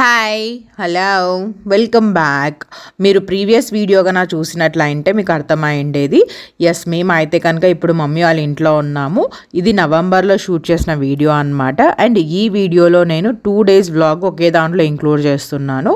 Hi hello welcome back. మీరు previous video కన్నా చూసినట్లయితే మీకు అర్థమైండేది. ఎస్, మేము అయితే కనుక ఇప్పుడు మమ్మీ వాళ్ళ ఇంట్లో ఉన్నాము. ఇది నవంబర్లో షూట్ చేసిన వీడియో అనమాట. అండ్ ఈ వీడియోలో నేను 2 days వ్లాగ్ ఒకే దాంట్లో ఇంక్లూడ్ చేస్తున్నాను.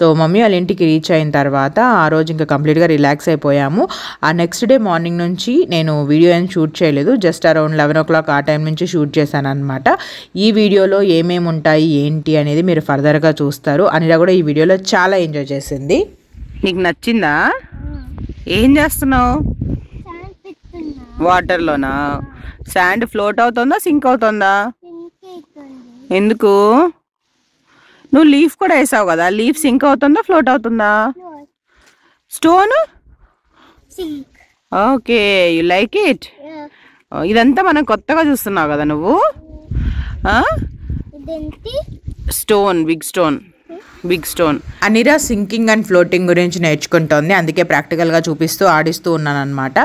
సో మమ్మీ వాళ్ళ ఇంటికి రీచ్ అయిన తర్వాత ఆ రోజు ఇంకా కంప్లీట్గా రిలాక్స్ అయిపోయాము. ఆ నెక్స్ట్ డే మార్నింగ్ నుంచి నేను వీడియో ఏం షూట్ చేయలేదు, జస్ట్ అరౌండ్ 11 o'clock ఆ టైం నుంచి షూట్ చేశాను అనమాట. ఈ వీడియోలో ఏమేమి ఉంటాయి ఏంటి అనేది మీరు ఫర్దర్గా చూస్తారు. అనిరా కూడా ఈ వీడియోలో చాలా ఎంజాయ్ చేసింది. నీకు నచ్చిందా? ఏం చేస్తున్నావు? వాటర్లోనా? శాండ్ ఫ్లోట్ అవుతుందా సింక్ అవుతుందా? ఎందుకు? నువ్వు లీఫ్ కూడా వేసావు కదా, లీఫ్ సింక్ అవుతుందా ఫ్లోట్ అవుతుందా? Stone okay, you like it. ఇదంతా మనం కొత్తగా చూస్తున్నావు కదా నువ్వు. Stone, big stone. Anira sinking and floating గురించి నేర్చుకుంటోంది, అందుకే ప్రాక్టికల్గా చూపిస్తూ ఆడిస్తూ ఉన్నాను అనమాట.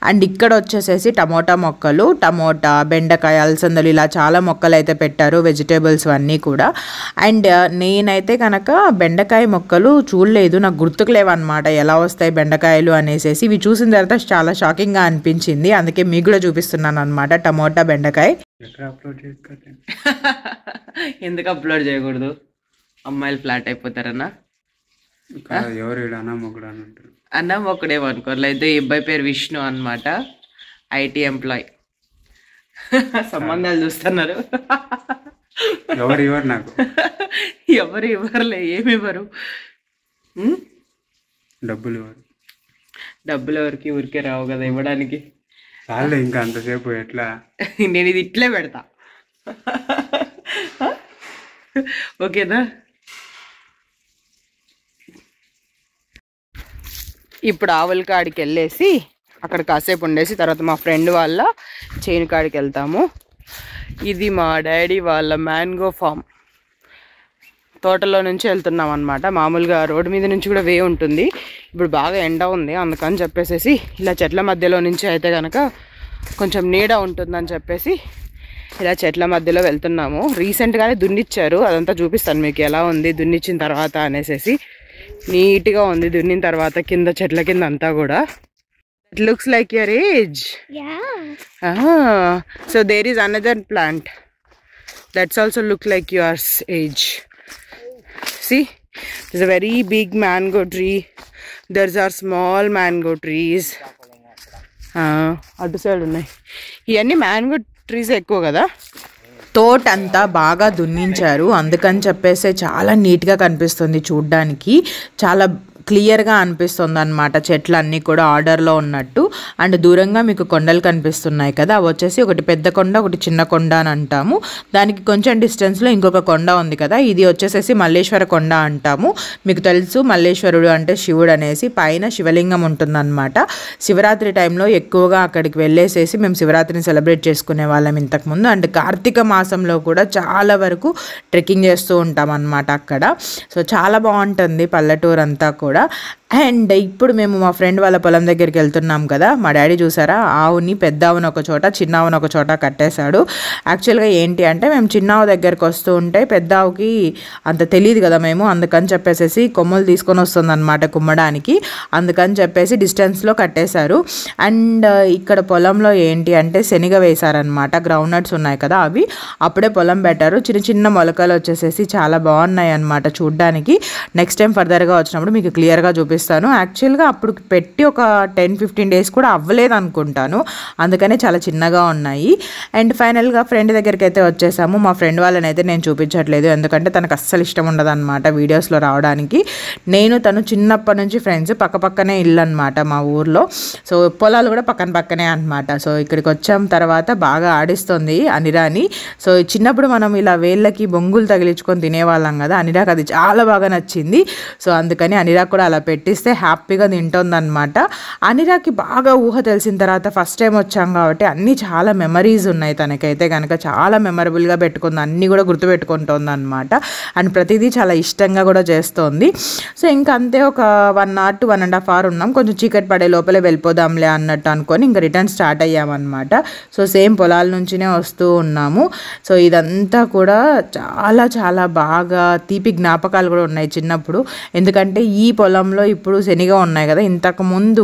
అండ్ ఇక్కడ వచ్చేసేసి టమోటా మొక్కలు, టమోటా, బెండకాయ, అలసందలు ఇలా చాలా మొక్కలు అయితే పెట్టారు, వెజిటేబుల్స్ అన్నీ కూడా. అండ్ నేనైతే కనుక బెండకాయ మొక్కలు చూడలేదు, నాకు గుర్తుకు లేవన్నమాట ఎలా వస్తాయి బెండకాయలు అనేసి. ఇవి చూసిన తర్వాత చాలా షాకింగ్గా అనిపించింది, అందుకే మీకు కూడా చూపిస్తున్నాను అనమాట. టమోటా, బెండకాయ. ఎందుకు అప్లోడ్ చేయకూడదు? అమ్మాయిలు ఫ్లాట్ అయిపోతారన్నా? అన్న మొక్కడేమనుకోర్లే. అయితే ఈ అబ్బాయి పేరు విష్ణు అనమాట, ఐటీ ఎంప్లాయ్. సంబంధాలు చూస్తున్నారు. ఎవరు ఇవ్వరులే, ఏమి ఇవ్వరు. డబ్బులు ఎవరికి ఊరికే రావు కదా ఇవ్వడానికి. ఇంకా అంతసేపు ఎట్లా? నేను ఇది ఇట్లే పెడతా, ఓకేనా? ఇప్పుడు ఆవుల కాడికి వెళ్ళేసి అక్కడ కాసేపు ఉండేసి తర్వాత మా ఫ్రెండ్ వాళ్ళ చేను కాడికి వెళ్తాము. ఇది మా డాడీ వాళ్ళ మ్యాంగో ఫామ్. తోటలో నుంచి వెళ్తున్నాం అనమాట. మామూలుగా రోడ్డు మీద నుంచి కూడా వే ఉంటుంది, ఇప్పుడు బాగా ఎండ ఉంది అందుకని చెప్పేసి ఇలా చెట్ల మధ్యలో నుంచి అయితే కనుక కొంచెం నీడ ఉంటుందని చెప్పేసి ఇలా చెట్ల మధ్యలో వెళ్తున్నాము. రీసెంట్గానే దున్నిచ్చారు, అదంతా చూపిస్తాను మీకు ఎలా ఉంది దున్నిచ్చిన తర్వాత అనేసి. నీట్గా ఉంది దున్నిన తర్వాత, కింద చెట్ల కింద అంతా కూడా. It looks like your age. So there is another plant that's also look like yours age. See, there's a very big mango tree. There's are small mango trees. అటు సైడ్ ఉన్నాయి. ఇవన్నీ మ్యాంగో ట్రీస్ ఎక్కువ కదా. తోట అంతా బాగా దున్నించారు, అందుకని చెప్పేసి చాలా నీట్గా కనిపిస్తుంది చూడ్డానికి, చాలా క్లియర్గా అనిపిస్తుంది అనమాట. చెట్లన్నీ కూడా ఆర్డర్లో ఉన్నట్టు. అండ్ దూరంగా మీకు కొండలు కనిపిస్తున్నాయి కదా, అవి వచ్చేసి ఒకటి పెద్ద కొండ, ఒకటి చిన్న కొండ అని అంటాము. దానికి కొంచెం డిస్టెన్స్లో ఇంకొక కొండ ఉంది కదా, ఇది వచ్చేసేసి మల్లేశ్వర కొండ అంటాము. మీకు తెలుసు మల్లేశ్వరుడు అంటే శివుడు అనేసి, పైన శివలింగం ఉంటుందన్నమాట. శివరాత్రి టైంలో ఎక్కువగా అక్కడికి వెళ్ళేసేసి మేము శివరాత్రిని సెలబ్రేట్ చేసుకునే వాళ్ళం ఇంతకుముందు. అండ్ కార్తీక మాసంలో కూడా చాలా వరకు ట్రెక్కింగ్ చేస్తూ ఉంటాం అన్నమాట అక్కడ. సో చాలా బాగుంటుంది పల్లెటూరు అంతా కూడా. అండ్ ఇప్పుడు మేము మా ఫ్రెండ్ వాళ్ళ పొలం దగ్గరికి వెళ్తున్నాం కదా. మా డాడీ చూసారా, ఆవుని, పెద్ద ఆవుని ఒక చోట, చిన్న ఆవుని ఒక చోట కట్టేశాడు. యాక్చువల్గా ఏంటి అంటే మేము చిన్న ఆవు దగ్గరికి వస్తూ ఉంటే పెద్ద ఆవుకి అంత తెలియదు కదా మేము, అందుకని చెప్పేసి కొమ్ములు తీసుకొని వస్తుంది అనమాట కుమ్మడానికి, అందుకని చెప్పేసి డిస్టెన్స్లో కట్టేశారు. అండ్ ఇక్కడ పొలంలో ఏంటి అంటే శనగ వేశారనమాట, గ్రౌండ్ నట్స్ ఉన్నాయి కదా అవి అప్పుడే పొలం పెట్టారు. చిన్న చిన్న మొలకలు వచ్చేసేసి చాలా బాగున్నాయి అనమాట చూడ్డానికి. నెక్స్ట్ టైం ఫర్దర్గా వచ్చినప్పుడు మీకు క్లియర్గా చూపిస్తాను. యాక్చువల్గా అప్పుడు పెట్టి ఒక 10-15 days కూడా అవ్వలేదు అనుకుంటాను, అందుకనే చాలా చిన్నగా ఉన్నాయి. అండ్ ఫైనల్గా ఫ్రెండ్ దగ్గరికి అయితే వచ్చేసాము. మా ఫ్రెండ్ వాళ్ళని అయితే నేను చూపించట్లేదు, ఎందుకంటే తనకు అస్సలు ఇష్టం ఉండదు అనమాట వీడియోస్లో రావడానికి. నేను తను చిన్నప్పటి నుంచి ఫ్రెండ్స్, పక్కపక్కనే ఇల్లు అనమాట మా ఊర్లో. సో పొలాలు కూడా పక్కనే అనమాట. సో ఇక్కడికి వచ్చాం తర్వాత బాగా ఆడిస్తుంది అనిరాని. సో చిన్నప్పుడు మనం ఇలా వేళ్ళకి బొంగులు తగిలించుకొని తినేవాళ్ళం కదా, అనిరాకి అది చాలా బాగా నచ్చింది. సో అందుకని అనిరా కూడా అలా పెట్టి పెట్టిస్తే హ్యాపీగా తింటుందన్నమాట. అనిరాకి బాగా ఊహ తెలిసిన తర్వాత ఫస్ట్ టైం వచ్చాం కాబట్టి అన్నీ చాలా మెమరీస్ ఉన్నాయి తనకైతే కనుక. చాలా మెమరబుల్గా పెట్టుకుంది, అన్నీ కూడా గుర్తుపెట్టుకుంటుంది అనమాట. అండ్ ప్రతిదీ చాలా ఇష్టంగా కూడా చేస్తోంది. సో ఇంకా అంతే, ఒక 1 hour to 1.5 hour ఉన్నాం. కొంచెం చీకటి పడే లోపలే వెళ్ళిపోదాంలే అన్నట్టు అనుకొని ఇంకా రిటర్న్ స్టార్ట్ అయ్యామన్నమాట. సో సేమ్ పొలాల నుంచినే వస్తూ ఉన్నాము. సో ఇదంతా కూడా చాలా చాలా బాగా తీపి జ్ఞాపకాలు కూడా ఉన్నాయి చిన్నప్పుడు. ఎందుకంటే ఈ పొలంలో ఇప్పుడు శనగ ఉన్నాయి కదా, ఇంతకుముందు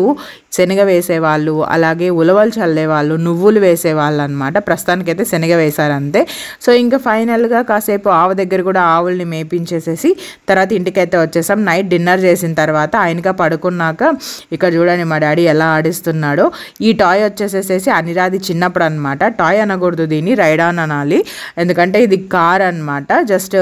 శనగ వేసేవాళ్ళు, అలాగే ఉలవలు చల్లేవాళ్ళు, నువ్వులు వేసేవాళ్ళు అనమాట. ప్రస్తుతానికైతే శనగ వేశారు అంతే. సో ఇంకా ఫైనల్గా కాసేపు ఆవు దగ్గర కూడా ఆవుల్ని మేపించేసేసి తర్వాత ఇంటికైతే వచ్చేసాం. నైట్ డిన్నర్ చేసిన తర్వాత ఆయనగా పడుకున్నాక ఇక్కడ చూడండి మా డాడీ ఎలా ఆడిస్తున్నాడో. ఈ టాయ్ వచ్చేసేసి అనిరాది చిన్నప్పుడు అనమాట. టాయ్ అనకూడదు, దీన్ని రైడాన్ అనాలి. ఎందుకంటే ఇది కార్ అనమాట, జస్ట్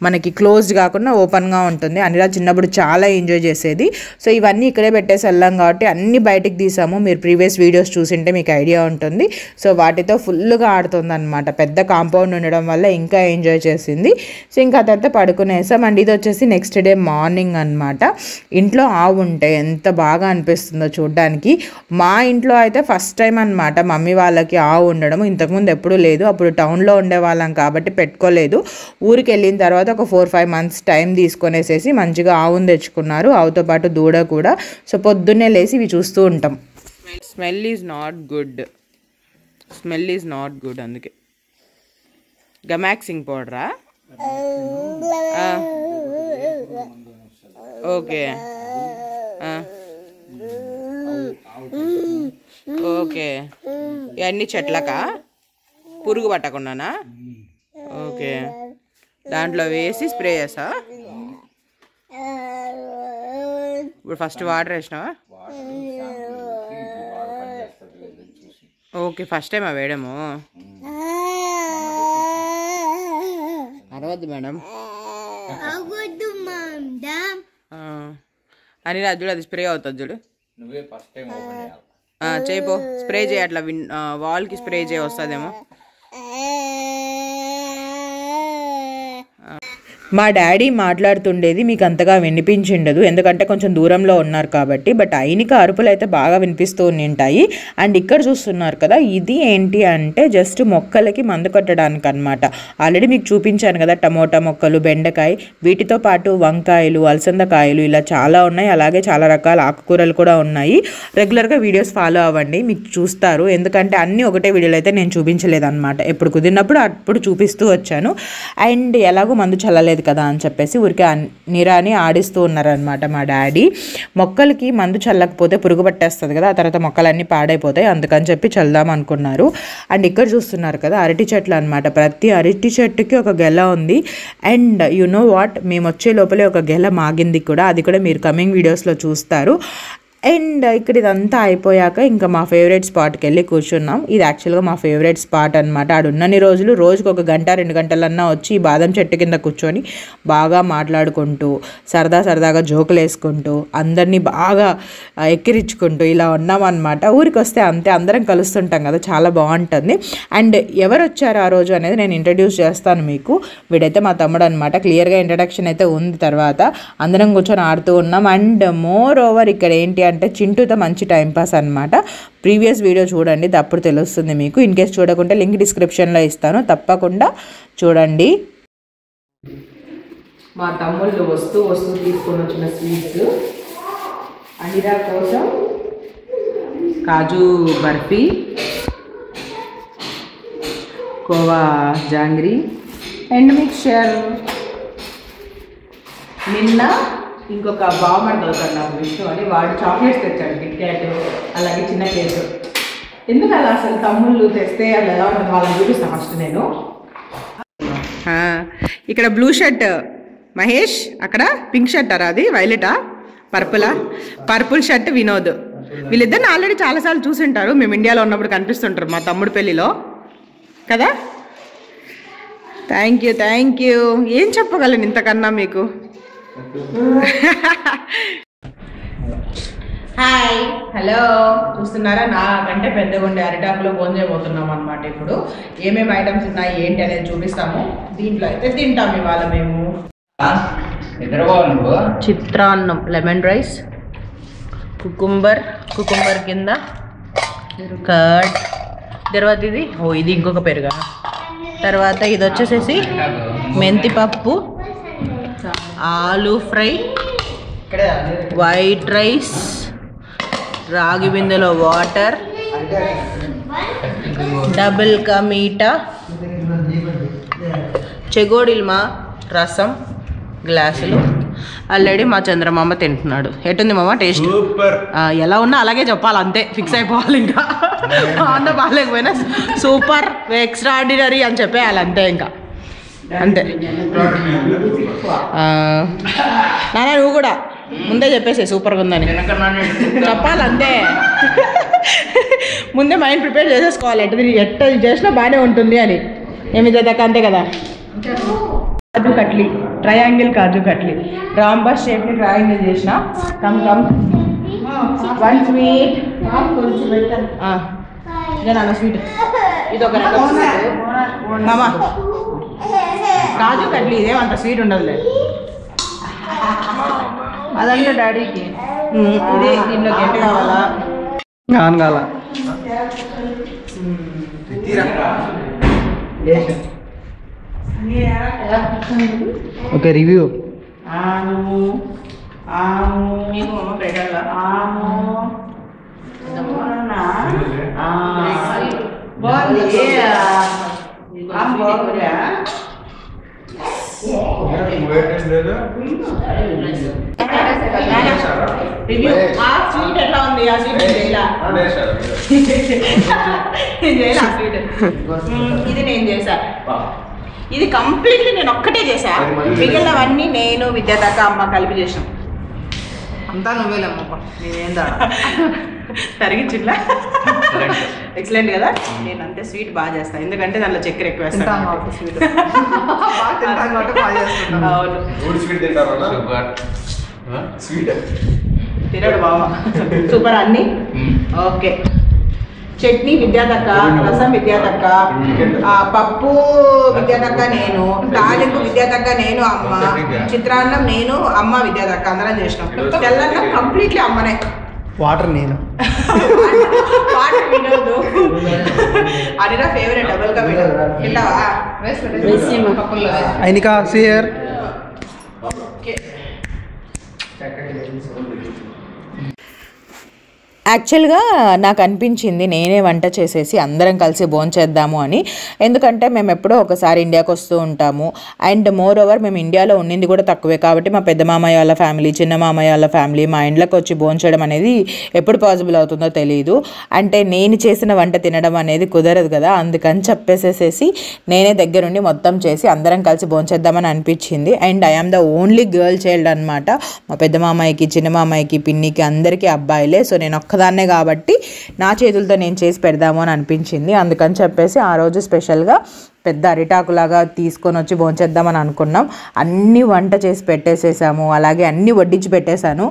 మనకి క్లోజ్డ్ కాకుండా ఓపెన్గా ఉంటుంది. అనిరాజ్ చిన్నప్పుడు చాలా ఎంజాయ్ చేసేది. సో ఇవన్నీ ఇక్కడే పెట్టేసి వెళ్ళాం కాబట్టి అన్ని బయటికి తీసాము. మీరు ప్రీవియస్ వీడియోస్ చూసింటే మీకు ఐడియా ఉంటుంది. సో వాటితో ఫుల్గా ఆడుతుంది అనమాట. పెద్ద కాంపౌండ్ ఉండడం వల్ల ఇంకా ఎంజాయ్ చేసింది. సో ఇంకా తర్వాత పడుకునేసాం. అండ్ ఇది వచ్చేసి నెక్స్ట్ డే మార్నింగ్ అనమాట. ఇంట్లో ఆవు ఉంటే ఎంత బాగా అనిపిస్తుందో చూడ్డానికి. మా ఇంట్లో అయితే ఫస్ట్ టైం అనమాట మమ్మీ వాళ్ళకి ఆవు ఉండడం. ఇంతకుముందు ఎప్పుడూ లేదు. అప్పుడు టౌన్లో ఉండేవాళ్ళం కాబట్టి పెట్టుకోలేదు. ఊరికి వెళ్ళిన తర్వాత ఒక 4-5 months టైం తీసుకొనేసేసి మంచిగా ఆవును తెచ్చుకున్నారు, ఆవుతో పాటు దూడ కూడా. సో పొద్దున్నే లేసి ఇవి చూస్తూ ఉంటాం. స్మెల్ ఈజ్ నాట్ గుడ్ అందుకే. గమాక్సింగ్ పౌడరా? Okay okay. ఇవన్నీ చెట్లకా? పురుగు పట్టకుండానా? ఓకే. దాంట్లో వేసి స్ప్రే చేసా. ఇప్పుడు ఫస్ట్ వాటర్ వేసినావా? ఓకే, ఫస్ట్ టైం వేయడము. అరవద్దు మేడం అని రాజు చూడు, అది స్ప్రే అవుతుంది చూడు. చేయిపో, స్ప్రే చేయి, అట్లా వాల్కి స్ప్రే చేయి, వస్తుందేమో. మా డాడీ మాట్లాడుతుండేది మీకు అంతగా వినిపించిండదు, ఎందుకంటే కొంచెం దూరంలో ఉన్నారు కాబట్టి. బట్ అయినక అరుపులు అయితే బాగా వినిపిస్తూ ఉంటాయి. అండ్ ఇక్కడ చూస్తున్నారు కదా, ఇది ఏంటి అంటే జస్ట్ మొక్కలకి మందు కొట్టడానికి అనమాట. ఆల్రెడీ మీకు చూపించాను కదా, టమోటా మొక్కలు, బెండకాయ, వీటితో పాటు వంకాయలు, అలసందకాయలు ఇలా చాలా ఉన్నాయి. అలాగే చాలా రకాల ఆకుకూరలు కూడా ఉన్నాయి. రెగ్యులర్గా వీడియోస్ ఫాలో అవ్వండి, మీకు చూస్తారు. ఎందుకంటే అన్నీ ఒకటే వీడియోలో అయితే నేను చూపించలేదు అనమాట. ఎప్పుడు కుదిరినప్పుడు అప్పుడు చూపిస్తూ వచ్చాను. అండ్ ఎలాగో మందు చల్లలేదు కదా అని చెప్పేసి ఊరికే నిరాని ఆడిస్తూ ఉన్నారనమాట మా డాడీ. మొక్కలకి మందు చల్లకపోతే పురుగు పట్టేస్తుంది కదా, ఆ తర్వాత మొక్కలన్నీ పాడైపోతాయి, అందుకని చెప్పి చల్దాం అనుకున్నారు. అండ్ ఇక్కడ చూస్తున్నారు కదా అరటి చెట్లు అనమాట. ప్రతి అరటి చెట్టుకి ఒక గెల ఉంది. అండ్ యు నో వాట్, మేము వచ్చే లోపలే ఒక గెల మాగింది కూడా, అది కూడా మీరు కమింగ్ వీడియోస్లో చూస్తారు. అండ్ ఇక్కడ ఇదంతా అయిపోయాక ఇంకా మా ఫేవరెట్ స్పాట్కి వెళ్ళి కూర్చున్నాం. ఇది యాక్చువల్గా మా ఫేవరెట్ స్పాట్ అనమాట. ఆడున్నన్ని రోజులు రోజుకు 1 గంట 2 గంటలన్నా వచ్చి ఈ బాదం చెట్టు కింద కూర్చొని బాగా మాట్లాడుకుంటూ సరదాగా జోకులు వేసుకుంటూ అందరినీ బాగా ఎక్కిరించుకుంటూ ఇలా ఉన్నామన్నమాట. ఊరికి వస్తే అంతే, అందరం కలుస్తుంటాం కదా, చాలా బాగుంటుంది. అండ్ ఎవరు వచ్చారు ఆ రోజు అనేది నేను ఇంట్రడ్యూస్ చేస్తాను మీకు. వీడైతే మా తమ్ముడు అనమాట. క్లియర్గా ఇంట్రడక్షన్ అయితే ఉంది. తర్వాత అందరం కూర్చొని ఆడుతూ ఉన్నాం. అండ్ మోర్ ఓవర్ ఇక్కడ ఏంటి అంటే చింటూతో మంచి టైంపాస్ అనమాట. ప్రీవియస్ వీడియో చూడండి, అప్పుడు తెలుస్తుంది మీకు. ఇన్ కేస్ చూడకుంటే లింక్ డిస్క్రిప్షన్లో ఇస్తాను, తప్పకుండా చూడండి. మా తమ్ముళ్ళు వస్తూ తీసుకొని వచ్చిన స్వీట్స్. అనిరా కోసం కాజు బర్ఫీ, కోవా జాంగ్రీ అండ్ మిక్చర్. నిన్న ఇంకొక బామ్మర్ దొరకదు నాకు విషయం అని, వాడు చాక్లెట్స్ తెచ్చాడు, కిట్ క్యాట్, అలాగే చిన్న కేక్. ఎందుకు అలా అసలు తమ్ముళ్ళు తెస్తే అలా ఎలా ఉంటుంది వాళ్ళని చూపిస్తాను ఫస్ట్ నేను. ఇక్కడ బ్లూ షర్ట్ మహేష్, అక్కడ పింక్ షర్ట్ అరా, అది వైలెటా పర్పుల్ షర్ట్ వినోద్. వీళ్ళిద్దరిని ఆల్రెడీ చాలాసార్లు చూసింటారు, మేము ఇండియాలో ఉన్నప్పుడు కనిపిస్తుంటారు మా తమ్ముడు పెళ్ళిలో కదా. Thank you. ఏం చెప్పగలను ఇంతకన్నా మీకు. Hi, hello. చూస్తున్నారా, నాకంటే పెద్దగా ఉండే అరిటాకులో భోజనం చేయబోతున్నాం అనమాట. ఇప్పుడు ఏమేమి ఐటమ్స్ ఉన్నాయి ఏంటి అనేది చూపిస్తాము. దీంట్లో అయితే తింటాం ఇవాళ మేము. చిత్రాన్నం, లెమన్ రైస్, కుకుంబర్ కింద కర్డ్, తర్వాత ఇది ఇది ఇంకొక పెరుగా, తర్వాత ఇది వచ్చేసేసి మెంతిపప్పు, ఆలూ ఫ్రై, వైట్ రైస్, రాగి బిందెలో వాటర్, డబుల్ కా మీఠా, చెగోడిల్మా రసం గ్లాసులు. ఆల్రెడీ మా చంద్రమామ తింటున్నాడు. ఎటుంది మామ టేస్ట్? ఎలా ఉన్నా అలాగే చెప్పాలి, అంతే ఫిక్స్ అయిపోవాలి. ఇంకా అంత బాగాలేకపోయినా సూపర్ ఎక్స్ట్రా ఆర్డినరీ అని చెప్పేయాలి అంతే, ఇంకా అంతే. నాన్న నువ్వు కూడా ముందే చెప్పేసే సూపర్గా ఉందని చెప్పాలంతే. ముందే మైండ్ ప్రిపేర్ చేసేసుకోవాలి, ఎట్ట చేసినా బాగానే ఉంటుంది అని. ఏమి చేద్దాక అంతే కదా. Kaju katli, triangle kaju katli, rhombus షేప్ని triangle చేసిన. కమ్ వన్ స్వీట్, ఇదే నాన్న స్వీట్, ఇది ఒక రకం స్వీట్ మామా. కాజు కట్లీ ఇదేమంత స్వీట్ ఉండదులే, అదంటే డాడీకి. ఇదే దీంట్లో గెట్ కావాలా కావాల ఓకే రివ్యూ. స్వీట్ ఎట్లా ఉంది? ఆ స్వీట్ ఇది నేను చేశా, ఇది కంప్లీట్లీ నేను ఒక్కటే చేశా. మిగిలినవన్నీ నేను విద్యాదాక అమ్మ కలిపి చేసాం. అంతా నువ్వేలేమ్మా, నేనేం తరిగించిట్లా ఎక్సలెంట్ కదా. నేను అంతే స్వీట్ బాగా చేస్తాను, ఎందుకంటే దాంట్లో చక్కెర ఎక్కువ వేస్తాను. తినడు బావ సూపర్ అన్ని. ఓకే, చట్నీ విద్యాదక్క, రసం విద్యాదక్క, పప్పు విద్యాదక్క నేను, తాలింపు విద్యాదక్క నేను, అమ్మ, చిత్రాన్నం నేను, అమ్మ విద్యాదక్క అందరం చేసినాం. తెల్లన్నం కంప్లీట్లీ అమ్మనే. వాటర్ నేను వాటర్ వినోదు అది నా ఫేవరెట్. డబుల్ కా వినోదు తింటావా? అయినికా సియర్. యాక్చువల్గా నాకు అనిపించింది నేనే వంట చేసేసి అందరం కలిసి భోంచేద్దాము అని. ఎందుకంటే మేము ఎప్పుడో ఒకసారి ఇండియాకి వస్తూ ఉంటాము, అండ్ మోర్ ఓవర్ మేము ఇండియాలో ఉండింది కూడా తక్కువే. కాబట్టి మా పెద్ద మామయ్య వాళ్ళ ఫ్యామిలీ, చిన్న మామయ్య వాళ్ళ ఫ్యామిలీ మా ఇంట్లోకి వచ్చి భోంచేయడం అనేది ఎప్పుడు పాసిబుల్ అవుతుందో తెలియదు. అంటే నేను చేసిన వంట తినడం అనేది కుదరదు కదా, అందుకని చెప్పేసేసి నేనే దగ్గరుండి మొత్తం చేసి అందరం కలిసి భోంచేద్దామని అనిపించింది. And I am the only girl child అనమాట. మా పెద్ద మామయ్యకి, చిన్న మామయ్యకి, పిన్నికి అందరికీ అబ్బాయిలే. సో నేను ఒక్కదాన్నే కాబట్టి నా చేతులతో నేను చేసి పెడదాము అని అనిపించింది. అందుకని చెప్పేసి ఆ రోజు స్పెషల్గా పెద్ద అరిటాకులాగా తీసుకొని వచ్చి భోంచేద్దామని అనుకున్నాం. అన్నీ వంట చేసి పెట్టేసేసాము, అలాగే అన్నీ వడ్డించి పెట్టేశాను.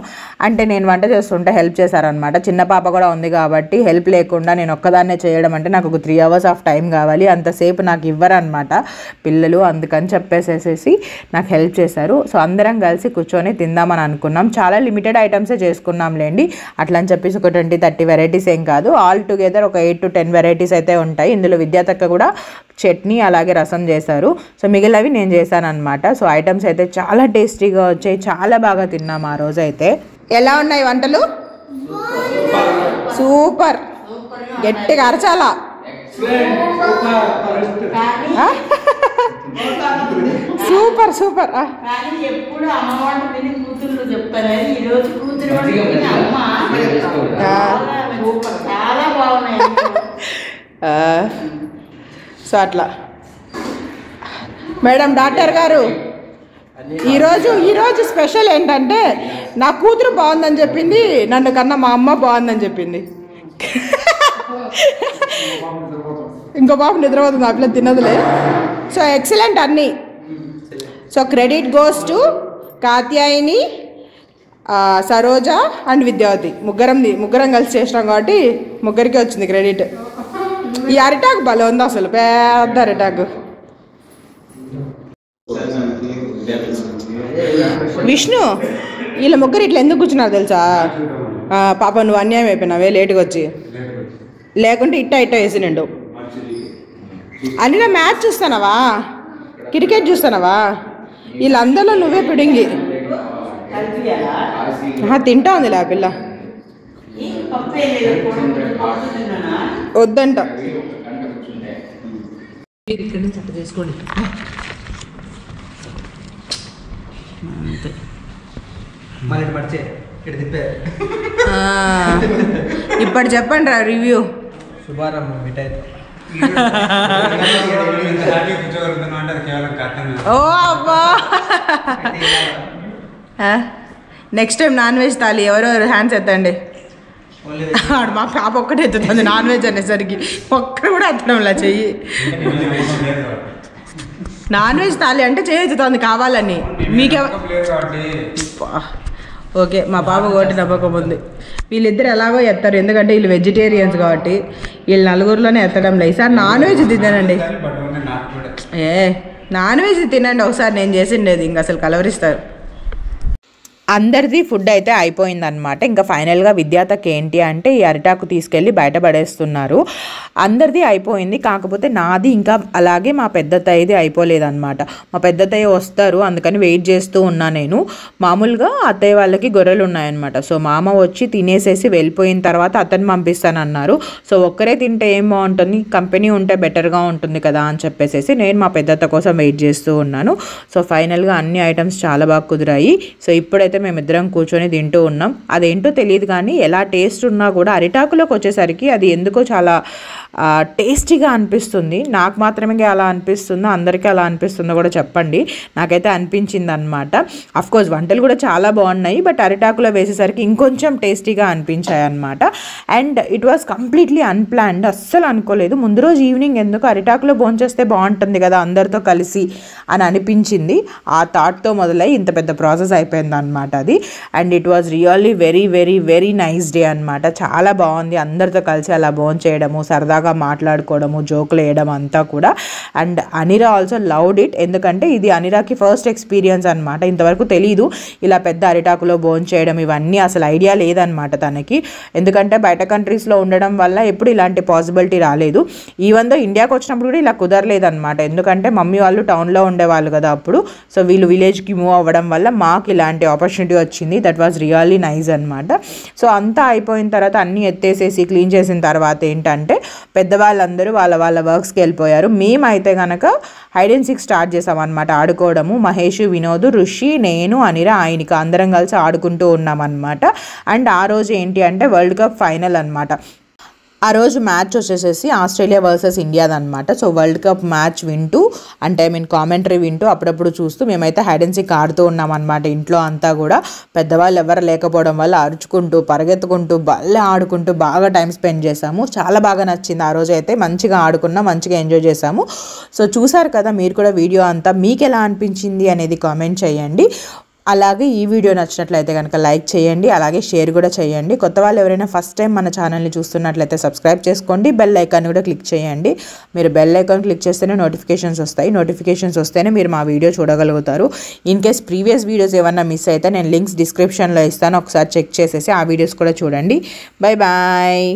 అంటే నేను వంట చేస్తుంటే హెల్ప్ చేశారనమాట. చిన్న పాప కూడా ఉంది కాబట్టి హెల్ప్ లేకుండా నేను ఒక్కదాన్నే చేయడం అంటే నాకు ఒక 3 hours ఆఫ్ టైం కావాలి, అంతసేపు నాకు ఇవ్వరనమాట పిల్లలు. అందుకని చెప్పేసేసి నాకు హెల్ప్ చేశారు. సో అందరం కలిసి కూర్చొని తిందామని అనుకున్నాం. చాలా లిమిటెడ్ ఐటమ్సే చేసుకున్నాంలేండి, అట్లా అని చెప్పేసి ఒక 20-30 వెరైటీస్ ఏం కాదు. ఆల్ టుగెదర్ ఒక 8 to 10 వెరైటీస్ అయితే ఉంటాయి. ఇందులో విద్యాతక్క కూడా చట్నీ అలాగే రసం చేశారు. సో మిగిలినవి నేను చేశాను అనమాట. సో ఐటమ్స్ అయితే చాలా టేస్టీగా వచ్చాయి, చాలా బాగా తిన్నాం ఆ రోజు అయితే. ఎలా ఉన్నాయి వంటలు? సూపర్, గట్టిగా అరచాలా. Super super. ఎప్పుడు అమ్మ వంట తిని కూతురు చెప్తారు, ఈరోజు కూతురు అమ్మ చాలా బాగున్నాయి. సో అట్లా మేడం డాక్టర్ గారు ఈరోజు స్పెషల్ ఏంటంటే నా కూతురు బాగుందని చెప్పింది, నన్ను కన్నా మా అమ్మ బాగుందని చెప్పింది. ఇంకో బాబు నిద్రపోతుంది, అట్లా తినదులే. సో ఎక్సలెంట్ అన్నీ. So credit goes to Katyayani, Saroja and Vidyavati. ముగ్గురం కలిసి చేసినాం కాబట్టి ముగ్గురికి వచ్చింది క్రెడిట్. ఈ అరిటాకు భలే ఉంది అసలు, పెద్ద అరిటాకు. విష్ణు వీళ్ళ ముగ్గురు ఇట్లా ఎందుకు కూర్చున్నారు తెలుసా? పాప నువ్వు అన్యాయం అయిపోయినావే లేటుగా వచ్చి, లేకుంటే ఇట్ట వేసినండు. అనిరా మ్యాచ్ చూస్తానవా, క్రికెట్ చూస్తానవా? వీళ్ళందరిలో నువ్వే పిడింగి. తింటా ఉంది ఆ పిల్ల, వద్దంట. ఇక్కడి నుంచి అట్లా చేసుకోండి. ఇప్పుడు చెప్పండి రా రివ్యూ. శుభారంభం మిఠాయి. ఓ అబ్బా, నెక్స్ట్ టైం నాన్ వెజ్ తాలి. ఎవరెవరు హ్యాండ్స్ ఎత్తండి. మా పాప ఒక్కటే ఎత్తుతుంది నాన్ వెజ్ అనేసరికి, ఒక్కడు కూడా ఎత్తడంలా చెయ్యి. నాన్ వెజ్ తాలి అంటే చేయెత్తుతుంది కావాలని. మీకెవ ఓకే, మా పాప ఒకటి నమ్మకం ఉంది. వీళ్ళిద్దరు ఎలాగో ఎత్తారు, ఎందుకంటే వీళ్ళు వెజిటేరియన్స్ కాబట్టి. వీళ్ళు నలుగురిలోనే ఎత్తడం లేదు. ఈసారి నాన్ వెజ్ తినండి. నాన్ వెజ్ తినండి ఒకసారి, నేను చేసిండేది ఇంకా అసలు కలవరిస్తారు. అందరిది ఫుడ్ అయితే అయిపోయిందనమాట. ఇంకా ఫైనల్గా విద్యాతకి ఏంటి అంటే ఈ అరిటాకు తీసుకెళ్ళి బయట పడేస్తున్నారు. అందరిది అయిపోయింది, కాకపోతే నాది ఇంకా అలాగే మా పెద్దతయ్యది అయిపోలేదన్నమాట. మా పెద్దతయ్య వస్తారు, అందుకని వెయిట్ చేస్తూ ఉన్నా నేను. మామూలుగా అత్తయ్య వాళ్ళకి గొర్రెలు ఉన్నాయన్నమాట. సో మామ వచ్చి తినేసేసి వెళ్ళిపోయిన తర్వాత అతను పంపిస్తానన్నారు. సో ఒక్కరే తింటే ఏం బాగుంటుంది, కంపెనీ ఉంటే బెటర్గా ఉంటుంది కదా అని చెప్పేసి నేను మా పెద్దత్త కోసం వెయిట్ చేస్తూ ఉన్నాను. సో ఫైనల్గా అన్ని ఐటమ్స్ చాలా బాగా కుదిరాయి. సో ఇప్పుడైతే మేమిద్దరం కూర్చొని తింటూ ఉన్నాం. అదేంటో తెలియదు కానీ ఎలా టేస్ట్ ఉన్నా కూడా అరిటాకులోకి వచ్చేసరికి అది ఎందుకో చాలా టేస్టీగా అనిపిస్తుంది. నాకు మాత్రమే అలా అనిపిస్తుందో అందరికీ అలా అనిపిస్తుందో కూడా చెప్పండి. నాకైతే అనిపించింది అనమాట. అఫ్కోర్స్ వంటలు కూడా చాలా బాగున్నాయి, బట్ అరిటాకులో వేసేసరికి ఇంకొంచెం టేస్టీగా అనిపించాయి అనమాట. And it was completely unplanned. అస్సలు అనుకోలేదు. ముందు రోజు ఈవినింగ్ ఎందుకు అరిటాకులో భోంచేస్తే బాగుంటుంది కదా అందరితో కలిసి అని అనిపించింది. ఆ థాట్తో మొదలై ఇంత పెద్ద ప్రాసెస్ అయిపోయింది అనమాట అది. And it was really very very very nice day అనమాట. చాలా బాగుంది అందరితో కలిసి అలా భోంచేయడము, సరదాగా మాట్లాడుకోవడము, జోకులు వేయడం అంతా కూడా. అండ్ అనిరా ఆల్సో లవ్డ్ ఇట్, ఎందుకంటే ఇది అనిరాకి ఫస్ట్ ఎక్స్పీరియన్స్ అనమాట. ఇంతవరకు తెలీదు ఇలా పెద్ద అరిటాకులో భోంచేయడం, ఇవన్నీ అసలు ఐడియా లేదనమాట తనకి. ఎందుకంటే బయట కంట్రీస్లో ఉండడం వల్ల ఎప్పుడు ఇలాంటి పాసిబిలిటీ రాలేదు. ఈవెన్ దో ఇండియాకి వచ్చినప్పుడు కూడా ఇలా కుదరలేదనమాట. ఎందుకంటే మమ్మీ వాళ్ళు టౌన్లో ఉండేవాళ్ళు కదా అప్పుడు. సో వీళ్ళు విలేజ్కి మూవ్ అవ్వడం వల్ల మాకు ఇలాంటి ఆపర్చునిటీ వచ్చింది. దట్ వాజ్ రియల్లీ నైస్ అనమాట. సో అంతా అయిపోయిన తర్వాత అన్నీ ఎత్తేసేసి క్లీన్ చేసిన తర్వాత ఏంటంటే పెద్దవాళ్ళందరూ వాళ్ళ వాళ్ళ వర్క్స్కి వెళ్ళిపోయారు. మేమైతే కనుక హైడ్ అండ్ సీక్ స్టార్ట్ చేసామన్నమాట ఆడుకోవడము. మహేష్, వినోద్, ఋషి, నేను, అనిరా, ఆయనకి అందరం కలిసి ఆడుకుంటూ ఉన్నామన్నమాట. అండ్ ఆ రోజు ఏంటి అంటే వరల్డ్ కప్ ఫైనల్ అనమాట. ఆ రోజు మ్యాచ్ వచ్చేసేసి ఆస్ట్రేలియా వర్సెస్ ఇండియాదనమాట. సో వరల్డ్ కప్ మ్యాచ్ వింటూ, అంటే కామెంటరీ వింటూ అప్పుడప్పుడు చూస్తూ మేమైతే హైడ్ అండ్ సీక్ ఆడుతూ ఉన్నామన్నమాట. ఇంట్లో అంతా కూడా పెద్దవాళ్ళు ఎవరు లేకపోవడం వల్ల అరుచుకుంటూ పరిగెత్తుకుంటూ భలే ఆడుకుంటూ బాగా టైం స్పెండ్ చేసాము. చాలా బాగా నచ్చింది ఆ రోజు అయితే. మంచిగా ఆడుకున్నాం, మంచిగా ఎంజాయ్ చేసాము. సో చూసారు కదా మీరు కూడా వీడియో అంతా. మీకు ఎలా అనిపించింది అనేది కామెంట్ చేయండి. అలాగే ఈ వీడియో నచ్చినట్లయితే కనుక లైక్ చేయండి, అలాగే షేర్ కూడా చేయండి. కొత్త వాళ్ళు ఎవరైనా ఫస్ట్ టైం మన ఛానల్ని చూస్తున్నట్లయితే సబ్స్క్రైబ్ చేసుకోండి, బెల్ ఐకాన్ కూడా క్లిక్ చేయండి. మీరు బెల్ ఐకాన్ క్లిక్ చేస్తేనే నోటిఫికేషన్స్ వస్తాయి. నోటిఫికేషన్స్ వస్తేనే మీరు మా వీడియో చూడగలుగుతారు. ఇన్ కేస్ ప్రీవియస్ వీడియోస్ ఏమన్నా మిస్ అయితే నేను లింక్స్ డిస్క్రిప్షన్లో ఇస్తాను, ఒకసారి చెక్ చేసేసి ఆ వీడియోస్ కూడా చూడండి. Bye bye.